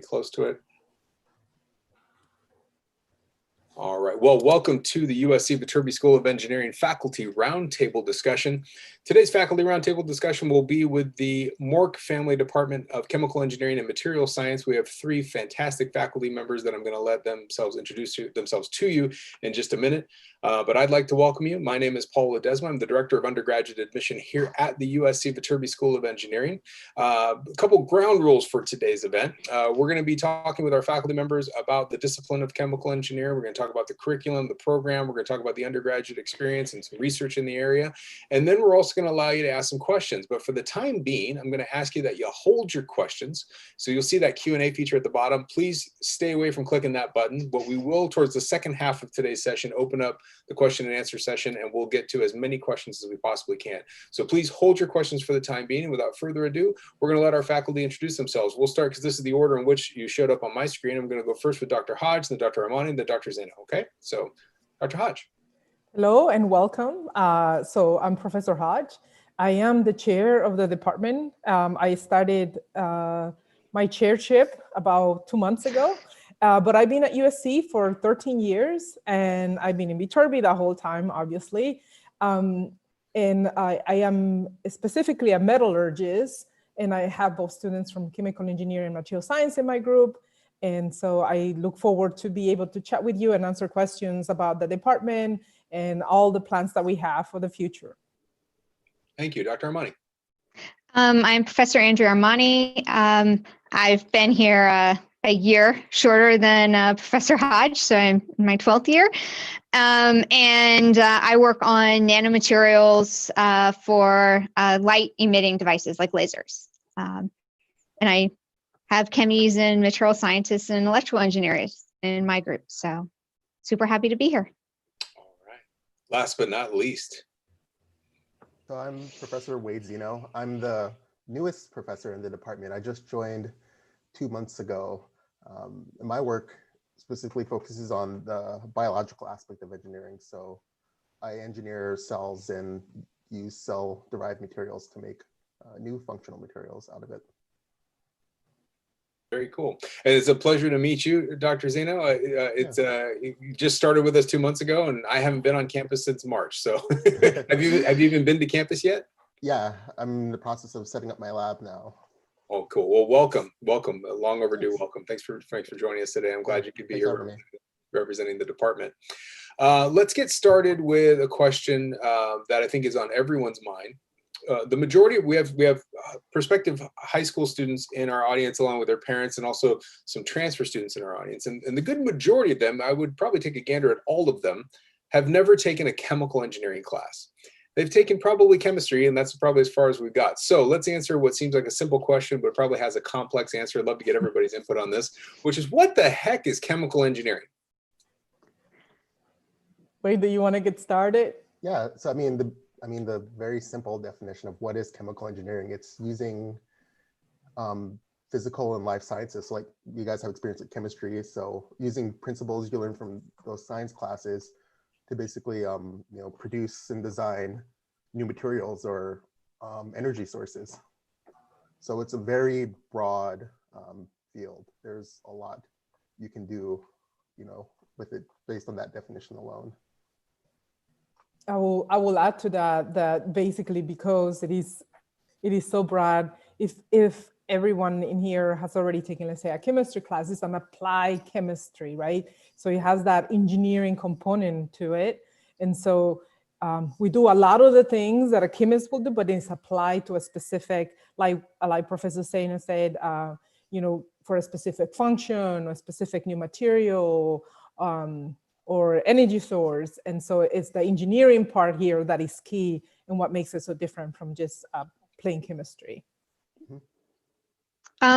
close to it. All right, well, welcome to the USC Viterbi School of Engineering Faculty Roundtable discussion. Today's faculty roundtable discussion will be with the Mork Family Department of Chemical Engineering and Material Science. We have three fantastic faculty members that I'm going to let themselves introduce themselves to you in just a minute. But I'd like to welcome you. My name is Paul Ledesma. I'm the Director of Undergraduate Admission here at the USC Viterbi School of Engineering. A couple ground rules for today's event. We're going to be talking with our faculty members about the discipline of chemical engineer. We're going to talk about the curriculum, the program. We're going to talk about the undergraduate experience and some research in the area. And then we're also going to allow you to ask some questions. But for the time being, I'm going to ask you that you hold your questions. So you'll see that Q&A feature at the bottom. Please stay away from clicking that button. But we will, towards the second half of today's session, open up the question and answer session, and we'll get to as many questions as we possibly can. So please hold your questions for the time being. And without further ado, we're going to let our faculty introduce themselves. We'll start, because this is the order in which you showed up on my screen. I'm going to go first with Dr. Hodge, then Dr. Armani, then Dr. Zeno. Okay, so Dr. Hodge. Hello and welcome. So I'm Professor Hodge. I am the chair of the department. I started my chairship about 2 months ago. But I've been at USC for 13 years, and I've been in Viterbi the whole time, obviously. And I am specifically a metallurgist, and I have both students from chemical engineering and material science in my group. And so I look forward to be able to chat with you and answer questions about the department and all the plans that we have for the future. Thank you. Dr. Armani. I'm Professor Andrea Armani. I've been here a year shorter than Professor Hodge, so I'm in my 12th year. And I work on nanomaterials for light emitting devices like lasers. And I have chemies and material scientists and electrical engineers in my group. So super happy to be here. All right. Last but not least. So I'm Professor Wade Zeno. I'm the newest professor in the department. I just joined 2 months ago. My work specifically focuses on the biological aspect of engineering. So I engineer cells and use cell-derived materials to make new functional materials out of it. Very cool. And it's a pleasure to meet you, Dr. Zeno. You just started with us 2 months ago, and I haven't been on campus since March. So have you even been to campus yet? Yeah, I'm in the process of setting up my lab now. Oh, cool. Well, welcome. Long overdue. Thanks. Welcome. Thanks for joining us today. I'm glad you could be here representing the department. Let's get started with a question that I think is on everyone's mind. The majority, we have prospective high school students in our audience, along with their parents, and also some transfer students in our audience. And the good majority of them, I would probably take a gander at all of them, have never taken a chemical engineering class. They've taken probably chemistry, and that's probably as far as we've got. So let's answer what seems like a simple question, but probably has a complex answer. I'd love to get everybody's input on this, which is, what the heck is chemical engineering? Wait, do you want to get started? Yeah, so I mean the very simple definition of what is chemical engineering, it's using physical and life sciences. Like you guys have experience with chemistry, so using principles you learn from those science classes to basically produce and design new materials or energy sources. So it's a very broad field. There's a lot you can do, with it based on that definition alone. I will add to that basically, because it is so broad, if everyone in here has already taken, let's say, a chemistry class, it's an applied chemistry, right? So it has that engineering component to it. And so we do a lot of the things that a chemist will do, but it's applied to a specific, like Professor Zeno said, for a specific function or a specific new material, or energy source. And so it's the engineering part here that is key and what makes it so different from just plain chemistry.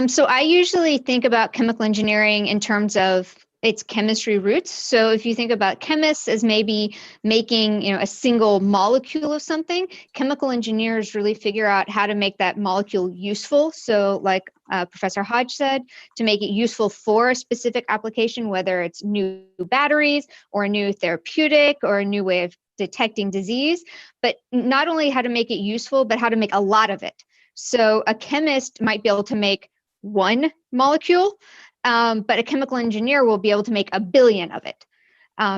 So I usually think about chemical engineering in terms of its chemistry roots. So if you think about chemists as maybe making, a single molecule of something, chemical engineers really figure out how to make that molecule useful. So like Professor Hodge said, to make it useful for a specific application, whether it's new batteries or a new therapeutic or a new way of detecting disease, but not only how to make it useful, but how to make a lot of it. So a chemist might be able to make one molecule, but a chemical engineer will be able to make 1 billion of it.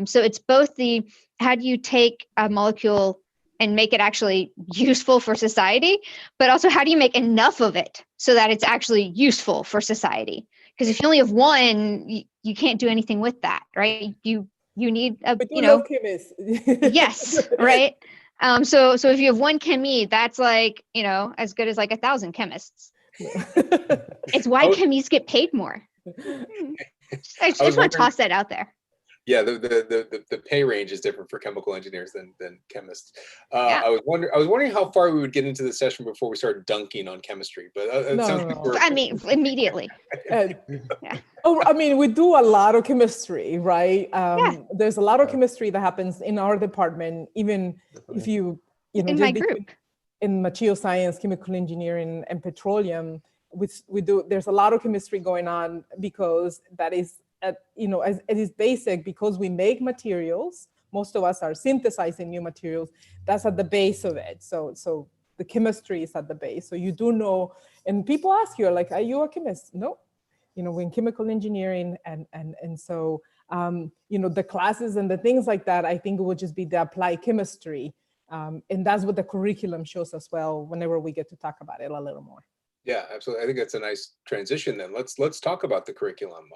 So it's both how do you take a molecule and make it actually useful for society, but also how do you make enough of it so that it's actually useful for society? Because if you only have one, you can't do anything with that, right? You need a, But you love chemists. yes, right? So if you have one chemie, that's like, as good as like 1,000 chemists. It's why chemies get paid more. I just want to toss that out there. Yeah, the pay range is different for chemical engineers than chemists. Yeah. I was wondering how far we would get into the session before we start dunking on chemistry, but it sounds like we're... I mean, immediately. Yeah. Oh, I mean, we do a lot of chemistry, right? There's a lot of chemistry that happens in our department, even if you in my group. In material science, chemical engineering, and petroleum, we do. There's a lot of chemistry going on because that is, as it is basic, because we make materials. Most of us are synthesizing new materials. That's at the base of it. So the chemistry is at the base. So you do know, and people ask you, like, are you a chemist? No, we're in chemical engineering, and so the classes and the things like that, I think it would just be the applied chemistry, and that's what the curriculum shows as well. Whenever we get to talk about it a little more. Yeah, absolutely. I think that's a nice transition. Then let's talk about the curriculum.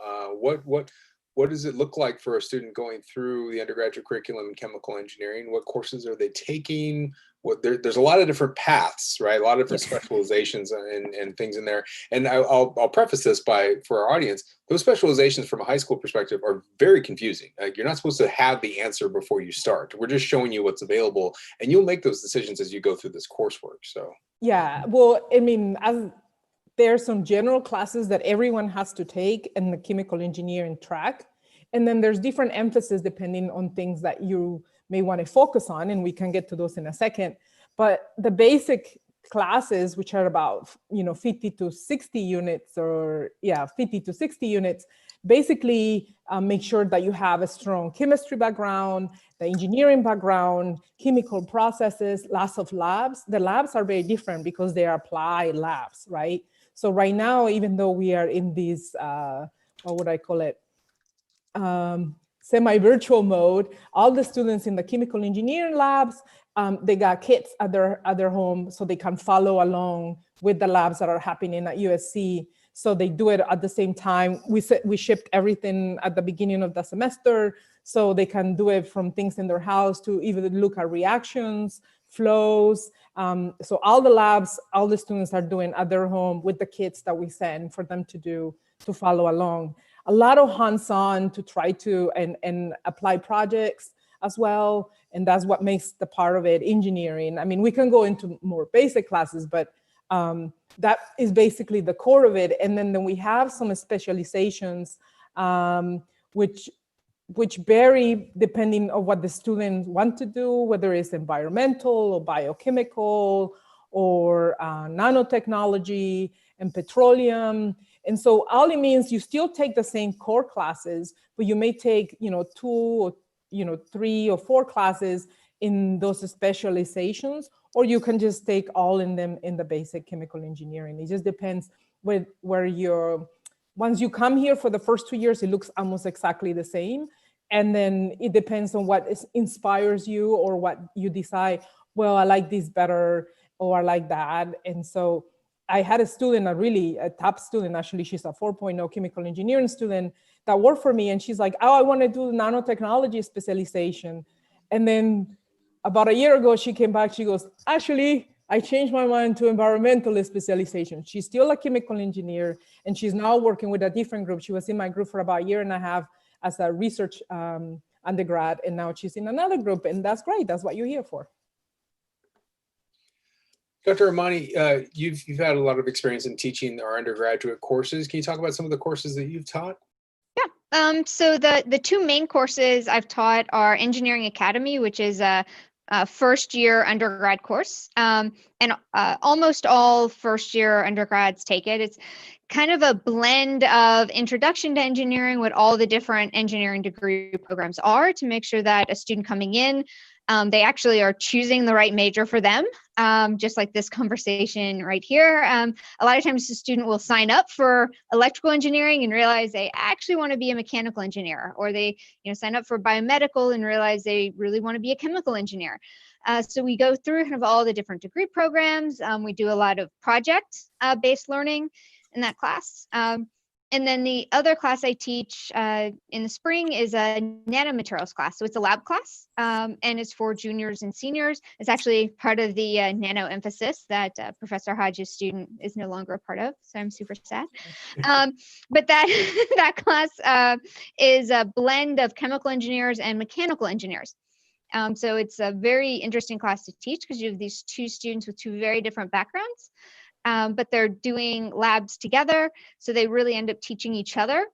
What does it look like for a student going through the undergraduate curriculum in chemical engineering? What courses are they taking? There's a lot of different paths, right? A lot of different specializations and things in there. And I'll preface this for our audience, those specializations from a high school perspective are very confusing. Like, you're not supposed to have the answer before you start. We're just showing you what's available, and you'll make those decisions as you go through this coursework. So yeah, well, I mean, there are some general classes that everyone has to take in the chemical engineering track. And then there's different emphasis depending on things that you may want to focus on. And we can get to those in a second. But the basic classes, which are about 50 to 60 units, 50 to 60 units, basically make sure that you have a strong chemistry background, the engineering background, chemical processes, lots of labs. The labs are very different because they are applied labs, right? So right now, even though we are in this, what would I call it? Semi-virtual mode, all the students in the chemical engineering labs, they got kits at their home so they can follow along with the labs that are happening at USC. So they do it at the same time. We shipped everything at the beginning of the semester, so they can do it from things in their house to even look at reactions, flows. So all the labs, all the students are doing at their home with the kits that we send for them to follow along. A lot of hands-on to try to and apply projects as well. And that's what makes the part of it engineering. I mean, we can go into more basic classes, but that is basically the core of it. And then we have some specializations, which vary depending on what the students want to do, whether it's environmental or biochemical or nanotechnology and petroleum. And so all it means, you still take the same core classes, but you may take 2 or 3 or 4 classes in those specializations, or you can just take all in them in the basic chemical engineering. It just depends where you're. Once you come here for the first 2 years, it looks almost exactly the same. And then it depends on what inspires you or what you decide, well, I like this better, or I like that. And so I had a student, a top student, actually, she's a 4.0 chemical engineering student that worked for me. And she's like, oh, I want to do nanotechnology specialization. And then about a year ago, she came back, she goes, actually, I changed my mind to environmental specialization. She's still a chemical engineer, and she's now working with a different group. She was in my group for about 1.5 years as a research undergrad, and now she's in another group, and that's great. That's what you're here for. Dr. Amani, you've had a lot of experience in teaching our undergraduate courses. Can you talk about some of the courses that you've taught? Yeah. So the 2 main courses I've taught are Engineering Academy, which is a first-year undergrad course, and almost all first-year undergrads take it. It's kind of a blend of introduction to engineering, what all the different engineering degree programs are, to make sure that a student coming in They actually are choosing the right major for them, just like this conversation right here. A lot of times the student will sign up for electrical engineering and realize they actually want to be a mechanical engineer, or they sign up for biomedical and realize they really want to be a chemical engineer. So we go through kind of all the different degree programs. We do a lot of project-based learning in that class. And then the other class I teach in the spring is a nanomaterials class. So it's a lab class, and it's for juniors and seniors. It's actually part of the nano emphasis that Professor Hodges' student is no longer a part of. So I'm super sad. But that, that class is a blend of chemical engineers and mechanical engineers. So it's a very interesting class to teach because you have these two students with two very different backgrounds. But they're doing labs together, so they really end up teaching each other,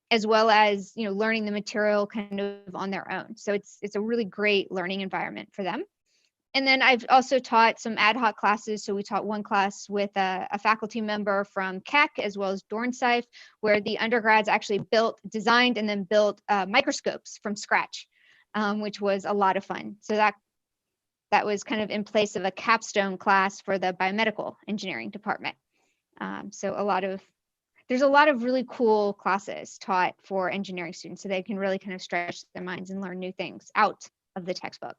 as well as learning the material kind of on their own. So it's a really great learning environment for them. And then I've also taught some ad hoc classes. So we taught one class with a faculty member from Keck as well as Dornsife, where the undergrads actually designed and then built microscopes from scratch, which was a lot of fun. So that was kind of in place of a capstone class for the biomedical engineering department. So there's a lot of really cool classes taught for engineering students, so they can really kind of stretch their minds and learn new things out of the textbook.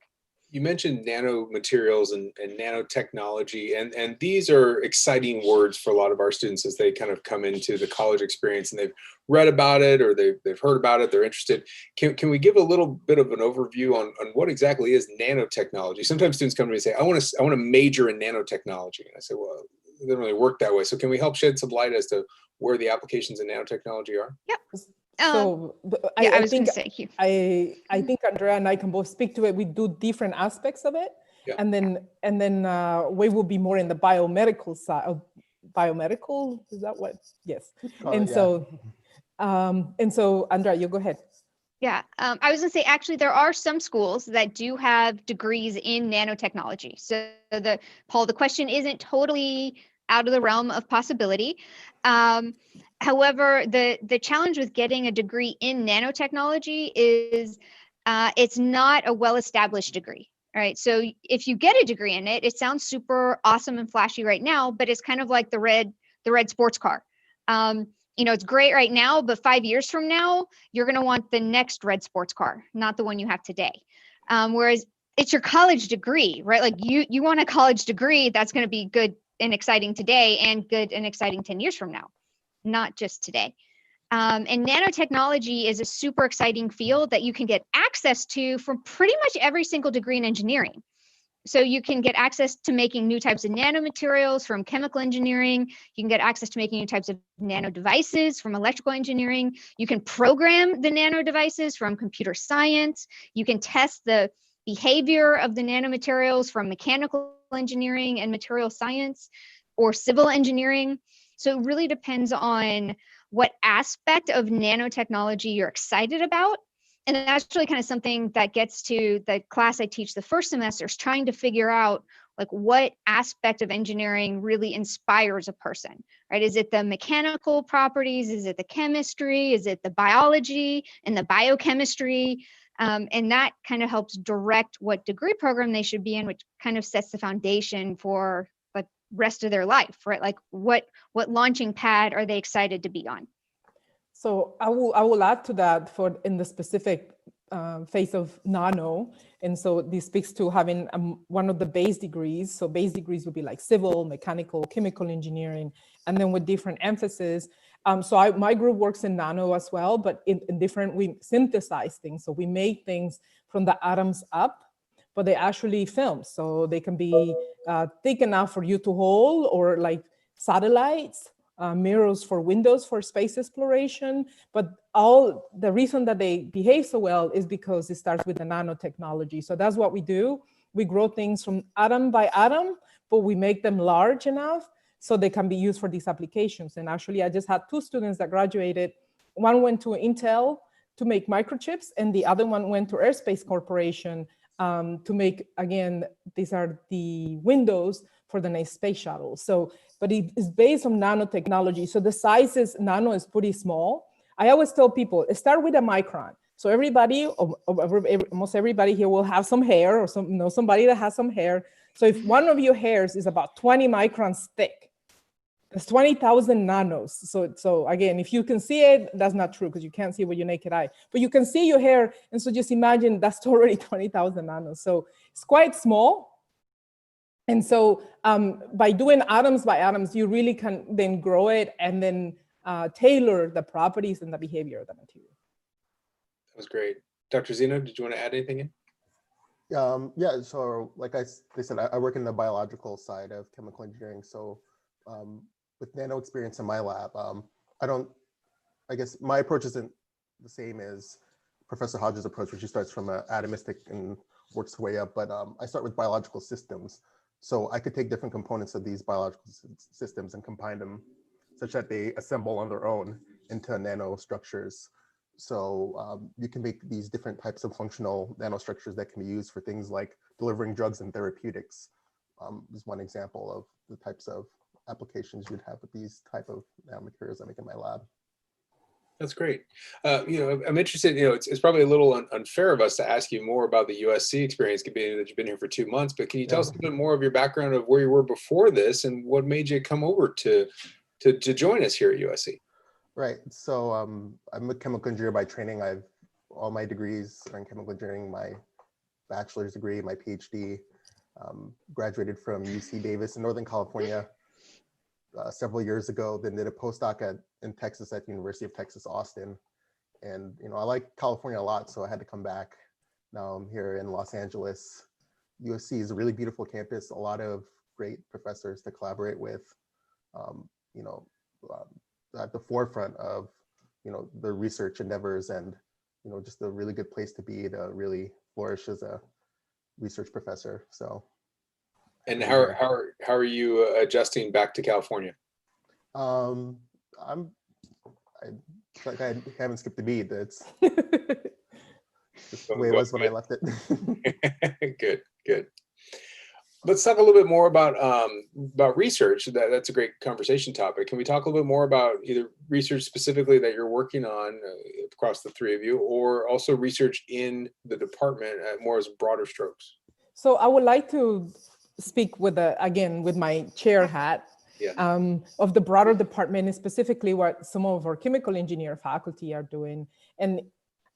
You mentioned nanomaterials and nanotechnology, and these are exciting words for a lot of our students as they kind of come into the college experience and they've read about it or they've heard about it, they're interested. Can we give a little bit of an overview on what exactly is nanotechnology? Sometimes students come to me and say, I want to major in nanotechnology. And I say, well, it doesn't really work that way. So can we help shed some light as to where the applications in nanotechnology are? Yep. So I was going to say, I think Andrea and I can both speak to it. We do different aspects of it, yeah. and then we will be more in the biomedical side. Of biomedical, is that what? Yes. And so Andrea, you go ahead. Yeah, I was going to say, actually, there are some schools that do have degrees in nanotechnology. So Paul, the question isn't totally out of the realm of possibility. However, the challenge with getting a degree in nanotechnology is it's not a well-established degree, right? So if you get a degree in it, it sounds super awesome and flashy right now, but it's kind of like the red sports car. It's great right now, but 5 years from now, you're going to want the next red sports car, not the one you have today. Whereas it's your college degree, right? Like you want a college degree that's going to be good and exciting today and good and exciting 10 years from now, not just today. And nanotechnology is a super exciting field that you can get access to from pretty much every single degree in engineering. So you can get access to making new types of nanomaterials from chemical engineering. You can get access to making new types of nano devices from electrical engineering. You can program the nano devices from computer science. You can test the behavior of the nanomaterials from mechanical engineering and material science or civil engineering. So it really depends on what aspect of nanotechnology you're excited about. And that's really kind of something that gets to the class I teach the first semester, is trying to figure out like what aspect of engineering really inspires a person, right? Is it the mechanical properties? Is it the chemistry? Is it the biology and the biochemistry? And that kind of helps direct what degree program they should be in, which kind of sets the foundation for the rest of their life, right? Like what launching pad are they excited to be on? So I will add to that for in the specific phase of nano. And so this speaks to having one of the base degrees. So base degrees would be like civil, mechanical, chemical engineering, and then with different emphasis. So my group works in nano as well, but in different, we synthesize things. So we make things from the atoms up, but they actually film. So they can be thick enough for you to hold, or like satellites, mirrors for windows for space exploration. But all the reason that they behave so well is because it starts with the nanotechnology. So that's what we do. We grow things from atom by atom, but we make them large enough so they can be used for these applications. And actually, I just had 2 students that graduated. One went to Intel to make microchips, and the other one went to Airspace Corporation to make, again, these are the windows for the next space shuttle. So, but it is based on nanotechnology. So the size is, nano is pretty small. I always tell people, start with a micron. So everybody, almost everybody here will have some hair, or somebody that has some hair. So if one of your hairs is about 20 microns thick, that's 20,000 nanos. So again, if you can see it, that's not true because you can't see it with your naked eye, but you can see your hair. And so just imagine that's already 20,000 nanos. So it's quite small. And so by doing atoms by atoms, you really can then grow it and then tailor the properties and the behavior of the material. That was great. Dr. Zeno, did you want to add anything in? Yeah, so like they said, I work in the biological side of chemical engineering. So with nano experience in my lab, I guess my approach isn't the same as Professor Hodges' approach, which he starts from atomistic and works his way up, but I start with biological systems. So I could take different components of these biological systems and combine them such that they assemble on their own into nanostructures. So you can make these different types of functional nanostructures that can be used for things like delivering drugs and therapeutics. Is one example of the types of applications you'd have with these type of nanomaterials I make in my lab. That's great. I'm interested, it's probably a little unfair of us to ask you more about the USC experience, being that you've been here for 2 months, but can you tell us a bit more of your background of where you were before this and what made you come over to join us here at USC? Right. So I'm a chemical engineer by training. All my degrees are in chemical engineering, my bachelor's degree, my PhD, graduated from UC Davis in Northern California several years ago, then did a postdoc in Texas at the University of Texas, Austin. And, I like California a lot, so I had to come back. Now I'm here in Los Angeles. USC is a really beautiful campus, a lot of great professors to collaborate with, at the forefront of, the research endeavors, and, just a really good place to be to really flourish as a research professor. So. And how are you adjusting back to California? I haven't skipped a beat. That's just the way it was when I left it. Good. Let's talk a little bit more about research. That's a great conversation topic. Can we talk a little bit more about either research specifically that you're working on across the three of you, or also research in the department more as broader strokes? So I would like to speak with my chair hat of the broader department, and specifically what some of our chemical engineer faculty are doing. And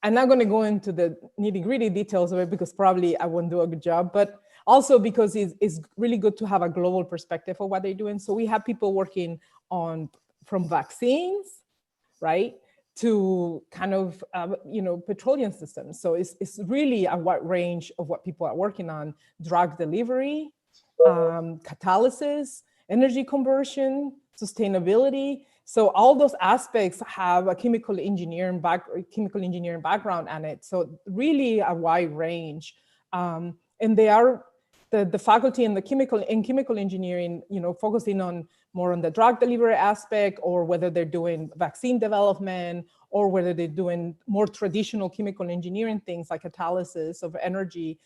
I'm not going to go into the nitty-gritty details of it because probably I won't do a good job, but also because it's really good to have a global perspective of what they're doing. So we have people working on from vaccines, right, to kind of petroleum systems. So it's really a wide range of what people are working on: drug delivery, catalysis, energy conversion, sustainability. So all those aspects have a chemical engineering background on it. So really a wide range. And they are the faculty in chemical engineering, focusing on more on the drug delivery aspect, or whether they're doing vaccine development, or whether they're doing more traditional chemical engineering things like catalysis of energy.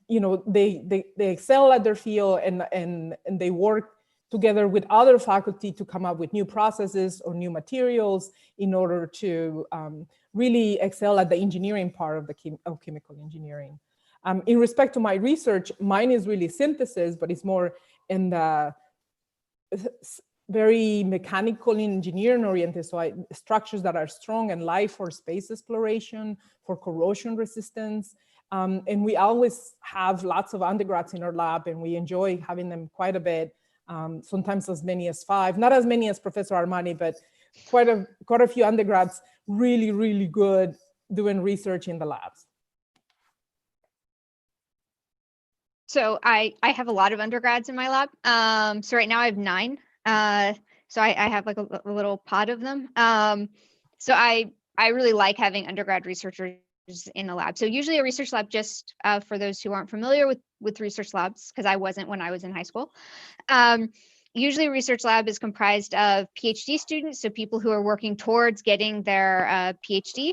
They excel at their field, and they work together with other faculty to come up with new processes or new materials in order to really excel at the engineering part of chemical engineering. In respect to my research, mine is really synthesis, but it's more in the very mechanical engineering oriented. So structures that are strong and life for space exploration, for corrosion resistance. And we always have lots of undergrads in our lab, and we enjoy having them quite a bit. Sometimes as many as 5, not as many as Professor Armani, but quite a few undergrads really, really good doing research in the labs. So I have a lot of undergrads in my lab. So right now I have 9. So I have like a little pod of them. So I really like having undergrad researchers in the lab. So usually a research lab, just for those who aren't familiar with research labs, because I wasn't when I was in high school. Usually a research lab is comprised of PhD students, so people who are working towards getting their PhD,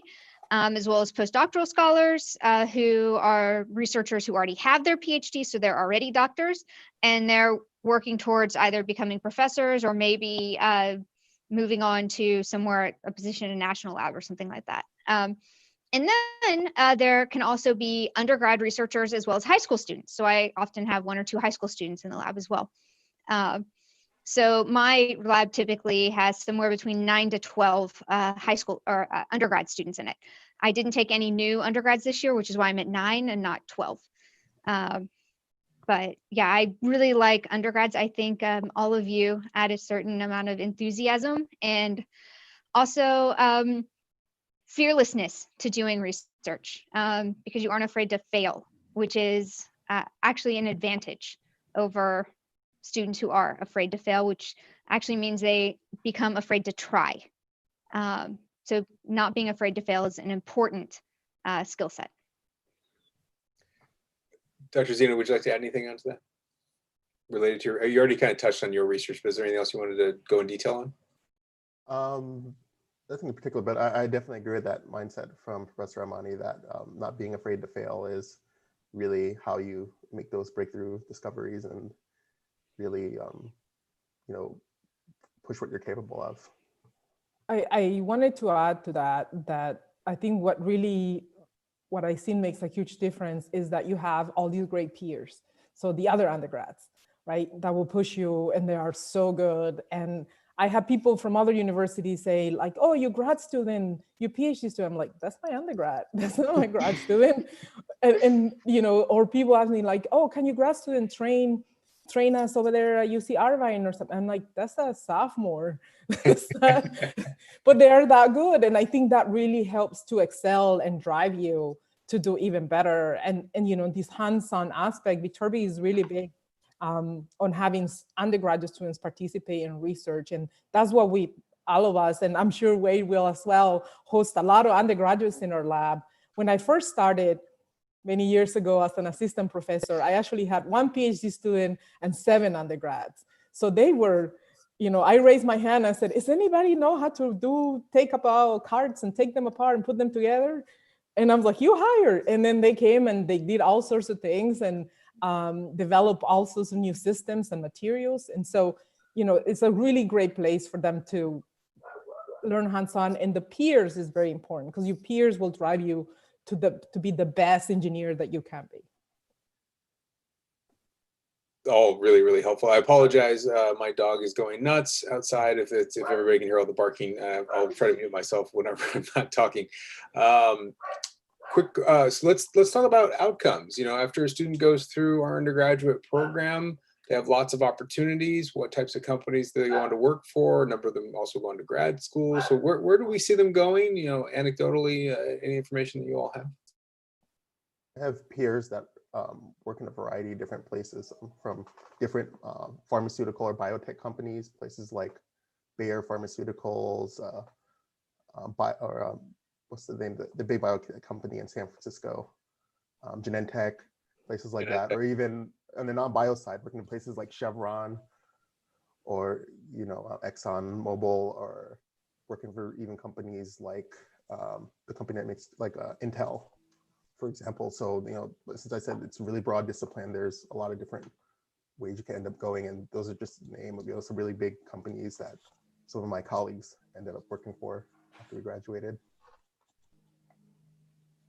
as well as postdoctoral scholars who are researchers who already have their PhD, so they're already doctors, and they're working towards either becoming professors or maybe moving on to somewhere, a position in a national lab or something like that. And then there can also be undergrad researchers as well as high school students. So I often have 1 or 2 high school students in the lab as well. So my lab typically has somewhere between 9 to 12 high school or undergrad students in it. I didn't take any new undergrads this year, which is why I'm at 9 and not 12. But yeah, I really like undergrads. I think all of you add a certain amount of enthusiasm and also fearlessness to doing research because you aren't afraid to fail, which is actually an advantage over students who are afraid to fail, which actually means they become afraid to try. So not being afraid to fail is an important skill set. Dr. Zena, would you like to add anything onto that? Related to you already kind of touched on your research, but is there anything else you wanted to go in detail on? Nothing in particular, but I definitely agree with that mindset from Professor Amani that not being afraid to fail is really how you make those breakthrough discoveries and really, push what you're capable of. I wanted to add to that I think what I see makes a huge difference is that you have all these great peers. So the other undergrads, right, that will push you and they are so good. And I have people from other universities say like, oh, you grad student, you PhD student. I'm like, that's my undergrad. That's not my grad student. And or people ask me like, oh, can you grad student train us over there at UC Irvine or something? I'm like, that's a sophomore. But they are that good. And I think that really helps to excel and drive you to do even better. And this hands-on aspect, Viterbi is really big on having undergraduate students participate in research. And that's what all of us, and I'm sure Wade will as well, host a lot of undergraduates in our lab. When I first started many years ago as an assistant professor, I actually had 1 PhD student and 7 undergrads. So they were, I raised my hand and said, does anybody know how to take about cards and take them apart and put them together? And I was like, you hire. And then they came and they did all sorts of things and develop all sorts of new systems and materials. And so, it's a really great place for them to learn hands-on. And the peers is very important because your peers will drive you to be the best engineer that you can be. All really, really helpful. I apologize. My dog is going nuts outside. If everybody can hear all the barking, I'll try to mute myself whenever I'm not talking. So let's talk about outcomes. After a student goes through our undergraduate program, they have lots of opportunities. What types of companies do they go on to work for? A number of them also go on to grad school. So where do we see them going? Anecdotally, any information that you all have? I have peers that work in a variety of different places, from different pharmaceutical or biotech companies, places like Bayer Pharmaceuticals, what's the name, the big biotech company in San Francisco, Genentech, places like that, or even on the non-bio side, working in places like Chevron or Exxon Mobil, or working for even companies like the company that makes like Intel, for example. So since I said it's a really broad discipline, there's a lot of different ways you can end up going, and those are just the name of some really big companies that some of my colleagues ended up working for after we graduated.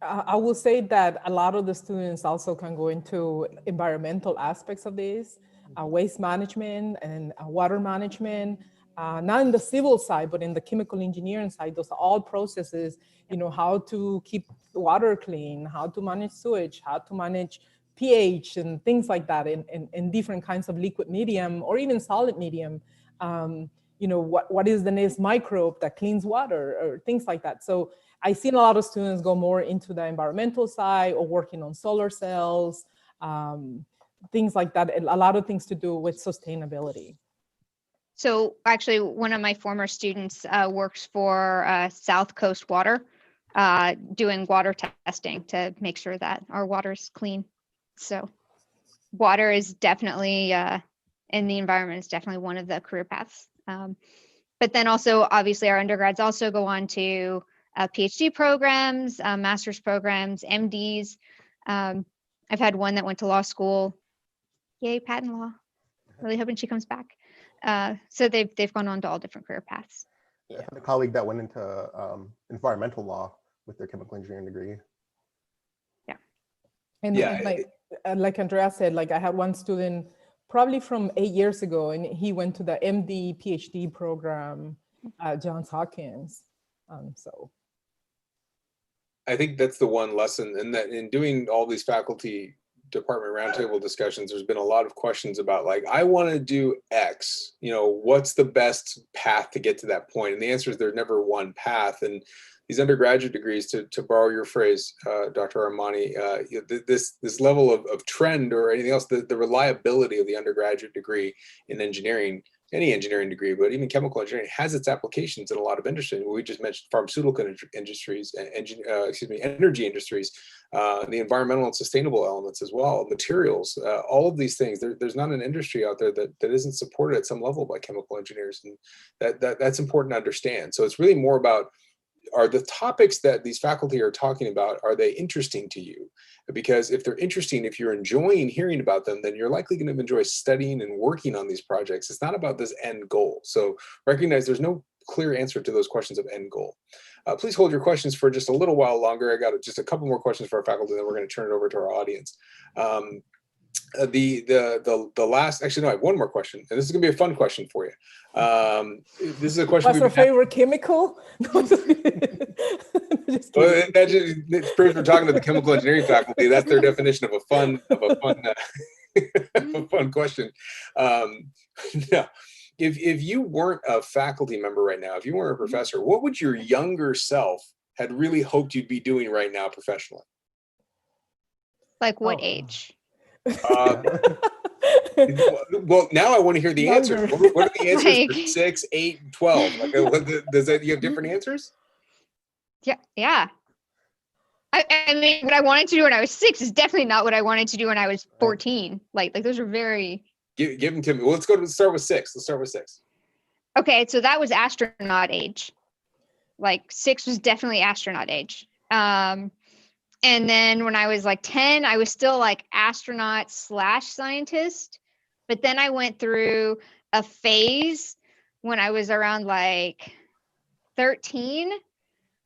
I will say that a lot of the students also can go into environmental aspects of this, waste management and water management, not in the civil side, but in the chemical engineering side. Those are all processes, how to keep water clean, how to manage sewage, how to manage pH and things like that in different kinds of liquid medium or even solid medium. What is the next microbe that cleans water or things like that. So I've seen a lot of students go more into the environmental side or working on solar cells, things like that, and a lot of things to do with sustainability. So actually, one of my former students works for South Coast Water, doing water testing to make sure that our water is clean. So water is definitely, in the environment, is definitely one of the career paths. But then also, obviously, our undergrads also go on to PhD programs, master's programs, MDs. I've had one that went to law school. Yay, patent law. Really hoping she comes back. So they've gone on to all different career paths. I had a colleague that went into environmental law with their chemical engineering degree. And, and like Andrea said, like I had one student probably from 8 years ago, and he went to the MD PhD program at Johns Hopkins. So I think that's the one lesson, and that in doing all these faculty department roundtable discussions, there's been a lot of questions about like, I want to do X, what's the best path to get to that point? And the answer is there's never one path. And these undergraduate degrees, to borrow your phrase, Dr. Armani, this level of trend or anything else, the reliability of the undergraduate degree in engineering, any engineering degree, but even chemical engineering, has its applications in a lot of industries. We just mentioned pharmaceutical industries, energy industries, the environmental and sustainable elements as well, materials, all of these things. There's not an industry out there that isn't supported at some level by chemical engineers, and that's important to understand. So it's really more about, are the topics that these faculty are talking about, are they interesting to you? Because if they're interesting, if you're enjoying hearing about them, then you're likely going to enjoy studying and working on these projects. It's not about this end goal. So recognize there's no clear answer to those questions of end goal. Please hold your questions for just a little while longer. I got just a couple more questions for our faculty, then we're going to turn it over to our audience. The last, actually, no, I have one more question, and this is gonna be a fun question for you. This is a question. What's your favorite chemical? Well, that just proves we're talking to the chemical engineering faculty. That's their definition of a fun question. No. If you weren't a faculty member right now, if you weren't a professor, what would your younger self had really hoped you'd be doing right now professionally? Like what age? Well, now I want to hear the answers. What are the answers for 6, 8, 12? Like, does that, you have different answers? Yeah. I mean, what I wanted to do when I was 6 is definitely not what I wanted to do when I was 14. Like those are very. Give them to me. Well, let's start with 6. Let's start with 6. Okay, so that was astronaut age. Like 6 was definitely astronaut age. And then when I was like 10, I was still like astronaut/scientist. But then I went through a phase when I was around like 13,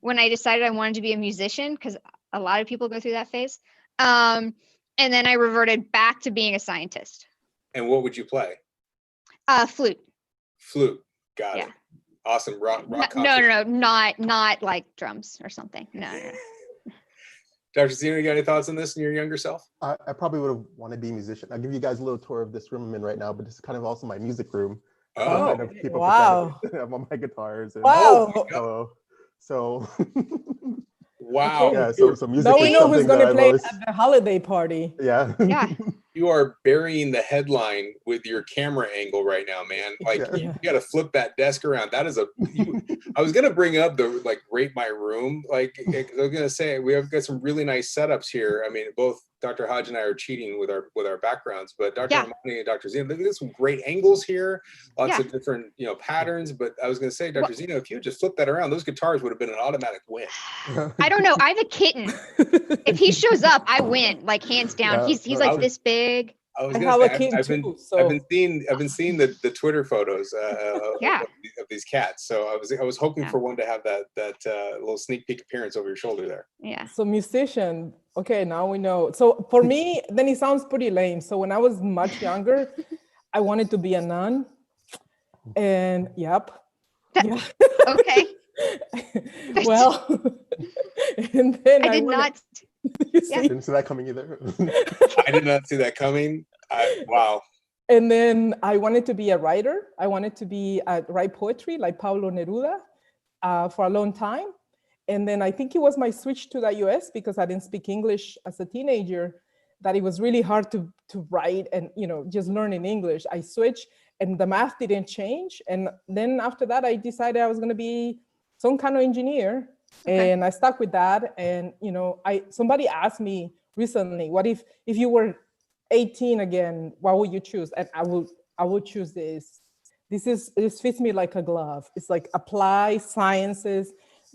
when I decided I wanted to be a musician, because a lot of people go through that phase. And then I reverted back to being a scientist. And what would you play? Flute. Flute. Got it. Awesome. Rock No, not like drums or something. No. Dr. Zeno, you got any thoughts on this in your younger self? I probably would have wanted to be a musician. I'll give you guys a little tour of this room I'm in right now, but this is kind of also my music room. Oh, wow. I have all my guitars. And, wow. So. Wow. Yeah, so music. Now we know who's going to play at the holiday party. Yeah. Yeah. You are burying the headline with your camera angle right now, man. Like you got to flip that desk around. That is I was going to bring up the rate my room. Like I was going to say, we have got some really nice setups here. I mean, both Dr. Hodge and I are cheating with our backgrounds, but Dr. Armani and Dr. Zeno, look at some great angles here. Lots of different, patterns. But I was going to say, Dr. Zeno, if you just flip that around, those guitars would have been an automatic win. I don't know. I have a kitten. If he shows up, I win, like hands down. He's like this big. I was gonna say, I've been seeing the Twitter photos of these cats. So I was hoping for one to have that little sneak peek appearance over your shoulder there. Yeah. So musician. Okay, now we know. So for me, then it sounds pretty lame. So when I was much younger, I wanted to be a nun. And Okay. Well, and then I did not. Didn't see that coming either. I did not see that coming. Wow. And then I wanted to be a writer. I wanted to write poetry like Pablo Neruda for a long time. And then I think it was my switch to the US, because I didn't speak English as a teenager, that it was really hard to write and, just learn in English. I switched and the math didn't change. And then after that, I decided I was going to be some kind of engineer. Okay. And I stuck with that. And, somebody asked me recently, what if you were 18 again, what would you choose? And I would choose this. This fits me like a glove. It's like applied sciences.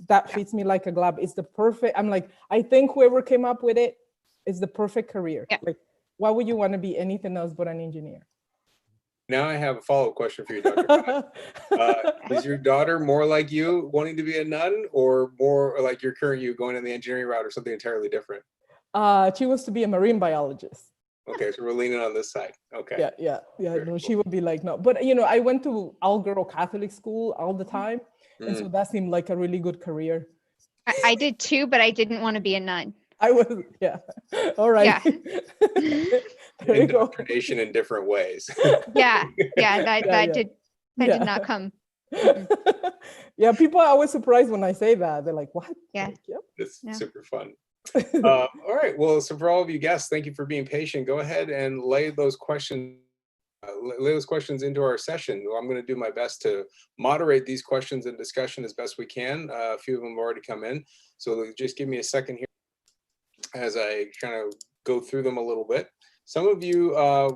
That fits me like a glove. It's the perfect, I think whoever came up with it is the perfect career. Yeah. Like, why would you want to be anything else but an engineer? Now I have a follow-up question for you, Dr. Is your daughter more like you, wanting to be a nun, or more like your current you, going in the engineering route, or something entirely different? She wants to be a marine biologist. Okay, so we're leaning on this side. Okay. Yeah. Very No, cool. she would be like, no. But I went to all-girl Catholic school all the time, and so that seemed like a really good career. I did too, but I didn't want to be a nun. I was, yeah. All right. Yeah. There you go. Indoctrination in different ways. Yeah. That did not come. Yeah, people are always surprised when I say that. They're like, what? Yeah. Like, yep. It's super fun. All right. Well, so for all of you guests, thank you for being patient. Go ahead and lay those questions into our session. I'm going to do my best to moderate these questions and discussion as best we can. A few of them have already come in, so just give me a second here as I kind of go through them a little bit. Some of you,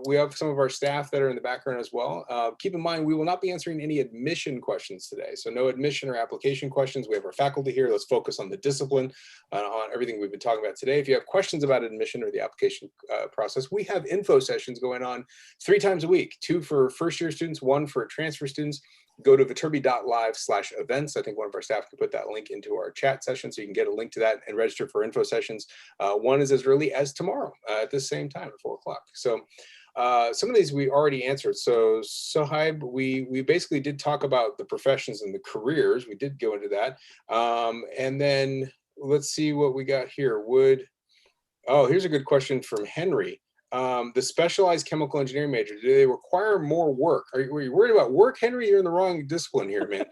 we have some of our staff that are in the background as well. Keep in mind, we will not be answering any admission questions today. So no admission or application questions. We have our faculty here. Let's focus on the discipline, on everything we've been talking about today. If you have questions about admission or the application process, we have info sessions going on 3 times a week, 2 for first-year students, 1 for transfer students. Go to viterbi.live/events. I think one of our staff can put that link into our chat session, so you can get a link to that and register for info sessions. One is as early as tomorrow at the same time at 4 o'clock. So some of these we already answered. So Sohaib, we basically did talk about the professions and the careers. We did go into that. And then let's see what we got here. Here's a good question from Henry. The specialized chemical engineering major, do they require more work? Are you worried about work, Henry? You're in the wrong discipline here, man.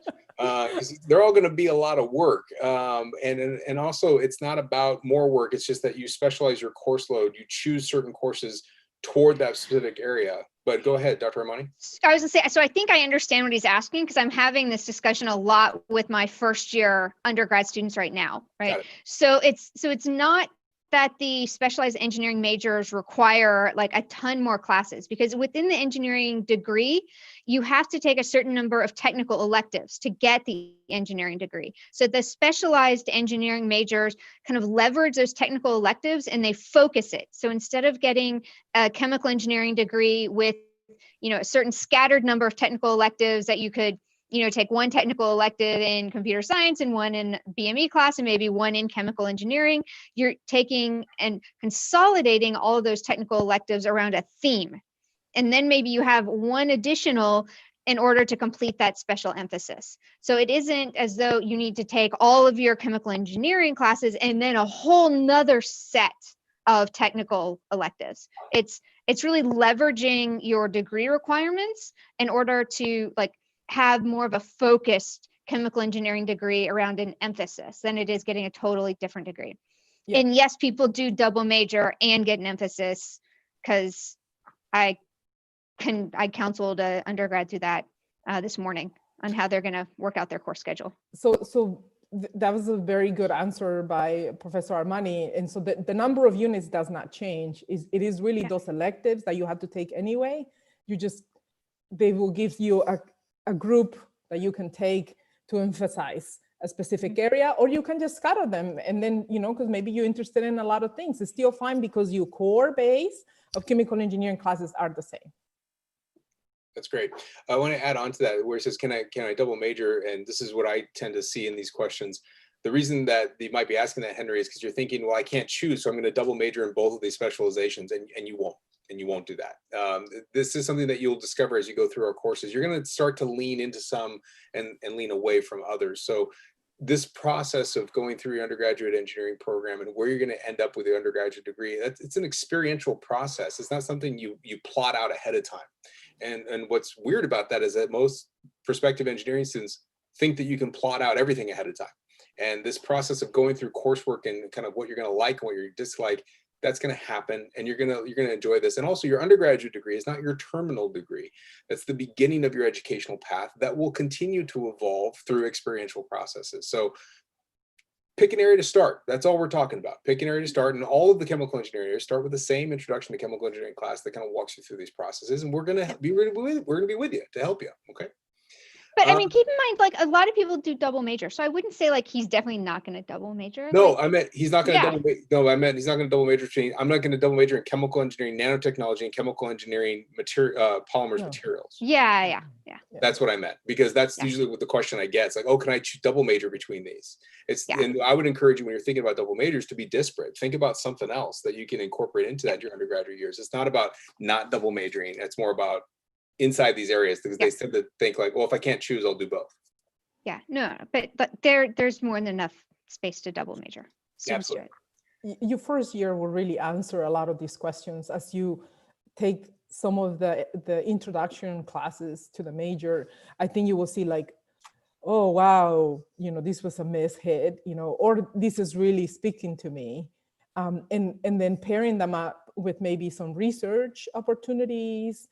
They're all going to be a lot of work. And also, it's not about more work. It's just that you specialize your course load. You choose certain courses toward that specific area. But go ahead, Dr. Armani. I was going to say, so I think I understand what he's asking, because I'm having this discussion a lot with my first year undergrad students right now, right? So it's not that the specialized engineering majors require like a ton more classes, because within the engineering degree, you have to take a certain number of technical electives to get the engineering degree. So the specialized engineering majors kind of leverage those technical electives and they focus it. So instead of getting a chemical engineering degree with, a certain scattered number of technical electives that you could take one technical elective in computer science and one in BME class and maybe one in chemical engineering, you're taking and consolidating all of those technical electives around a theme. And then maybe you have one additional in order to complete that special emphasis. So it isn't as though you need to take all of your chemical engineering classes and then a whole nother set of technical electives. It's really leveraging your degree requirements in order to have more of a focused chemical engineering degree around an emphasis than it is getting a totally different degree. Yeah. And yes, people do double major and get an emphasis, because I counseled an undergrad through that this morning on how they're going to work out their course schedule. So that was a very good answer by Professor Armani. And so the number of units does not change. It is really those electives that you have to take anyway. They will give you a group that you can take to emphasize a specific area, or you can just scatter them. And then, because maybe you're interested in a lot of things, it's still fine because your core base of chemical engineering classes are the same. That's great. I want to add on to that where it says, can I double major? And this is what I tend to see in these questions. The reason that you might be asking that, Henry, is because you're thinking, well, I can't choose, so I'm going to double major in both of these specializations, and you won't. And you won't do that. This is something that you'll discover as you go through our courses. You're going to start to lean into some and lean away from others. So this process of going through your undergraduate engineering program and where you're going to end up with your undergraduate degree, it's an experiential process. It's not something you plot out ahead of time. And what's weird about that is that most prospective engineering students think that you can plot out everything ahead of time. And this process of going through coursework and kind of what you're going to like and what you dislike, that's going to happen, and you're going to enjoy this. And also, your undergraduate degree is not your terminal degree. That's the beginning of your educational path that will continue to evolve through experiential processes. So pick an area to start. That's all we're talking about. Pick an area to start, and all of the chemical engineering areas start with the same introduction to chemical engineering class that kind of walks you through these processes. And we're going to be with you to help you. Okay. But I mean, keep in mind, like a lot of people do double major. So I wouldn't say like he's definitely not going to double major. No, Like, I meant he's not going to Yeah. double. No, I meant he's not going to double major. I'm not going to double major in chemical engineering, nanotechnology, and chemical engineering polymers No. materials. yeah. That's what I meant, because that's Yeah. usually what the question I get. It's like, oh, can I double major between these? Yeah. And I would encourage you, when you're thinking about double majors, to be disparate. Think about something else that you can incorporate into that your undergraduate years. It's not about not double majoring. It's more about inside these areas, because they tend to think like, well, if I can't choose, I'll do both. Yeah, no, but there's more than enough space to double major. Students do Absolutely. it. Your first year will really answer a lot of these questions as you take some of the introduction classes to the major. I think you will see like, oh, wow, this was a mishit, or this is really speaking to me. And then pairing them up with maybe some research opportunities,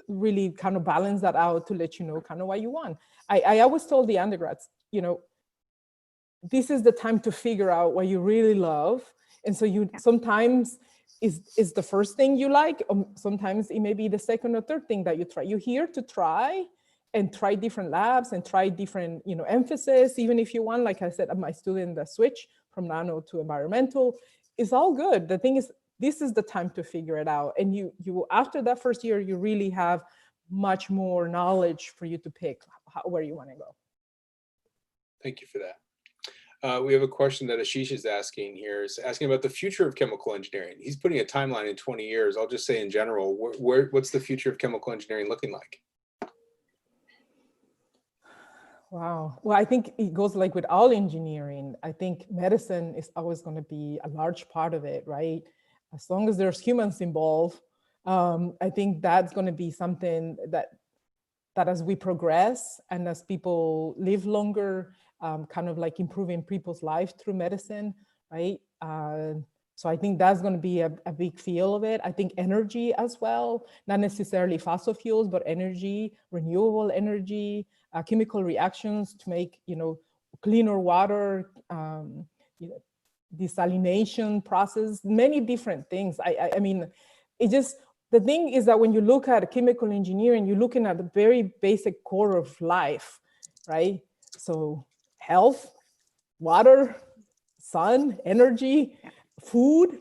really kind of balance that out to let you know kind of what you want. I always told the undergrads, this is the time to figure out what you really love. And so sometimes is the first thing you like, sometimes it may be the second or third thing that you try. You're here to try and try different labs and try different, emphasis, even if you want, like I said, my student, the switch from nano to environmental, is all good. The thing is, this is the time to figure it out. And you after that first year, you really have much more knowledge for you to pick where you want to go. Thank you for that. We have a question that Ashish is asking here. Is asking about the future of chemical engineering. He's putting a timeline in 20 years. I'll just say in general, what's the future of chemical engineering looking like? Wow. Well, I think it goes like with all engineering. I think medicine is always going to be a large part of it, right? As long as there's humans involved, I think that's going to be something that as we progress and as people live longer, kind of like improving people's lives through medicine, right? So I think that's going to be a big field of it. I think energy as well, not necessarily fossil fuels, but energy, renewable energy, chemical reactions to make, cleaner water, desalination process, many different things. I mean, it just, the thing is that when you look at chemical engineering, you're looking at the very basic core of life, right? So health, water, sun, energy, food.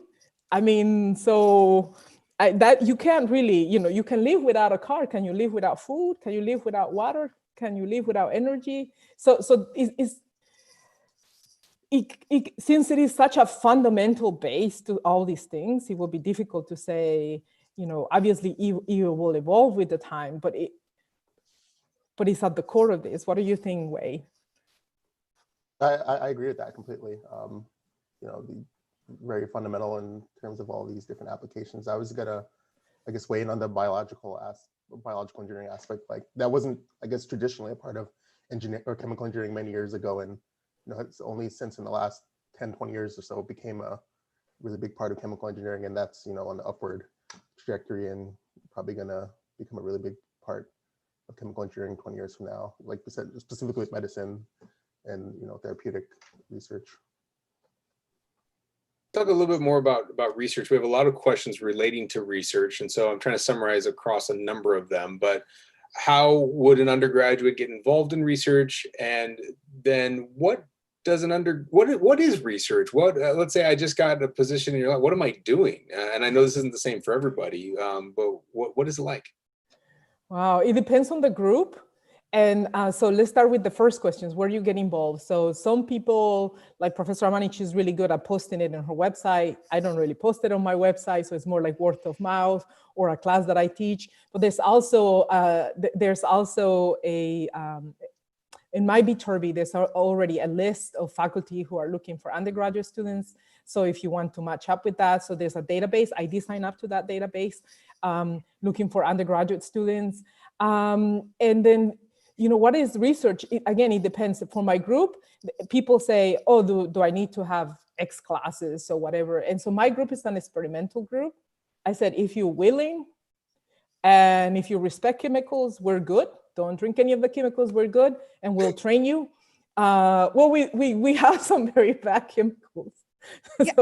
I mean, so that you can't really, you can live without a car. Can you live without food? Can you live without water? Can you live without energy? So since it is such a fundamental base to all these things, it will be difficult to say, obviously it will evolve with the time, but it's at the core of this. What do you think, Wei? I agree with that completely. Very fundamental in terms of all these different applications. I was gonna, I guess, weigh in on the biological engineering aspect. Like that wasn't, I guess, traditionally a part of engineering or chemical engineering many years ago, and it's only since in the last 10, 20 years or so it became a really big part of chemical engineering, and that's on the upward trajectory and probably gonna become a really big part of chemical engineering 20 years from now. Like we said, specifically with medicine and therapeutic research. Talk a little bit more about research. We have a lot of questions relating to research, and so I'm trying to summarize across a number of them. But how would an undergraduate get involved in research, and then what does what is research? Let's say I just got a position in your life. What am I doing? And I know this isn't the same for everybody, but what is it like? Wow, it depends on the group. And so let's start with the first questions. Where do you get involved? So some people, like Professor Amanich, is really good at posting it on her website. I don't really post it on my website, so it's more like word of mouth or a class that I teach. But there's also in my Viterbi, there's already a list of faculty who are looking for undergraduate students. So if you want to match up with that, so there's a database. I did sign up to that database, looking for undergraduate students. And then, what is research? Again, it depends. For my group, people say, oh, do I need to have X classes or whatever? And so my group is an experimental group. I said, if you're willing and if you respect chemicals, we're good. Don't drink any of the chemicals, we're good. And we'll train you. Well, we have some very bad chemicals. Yeah.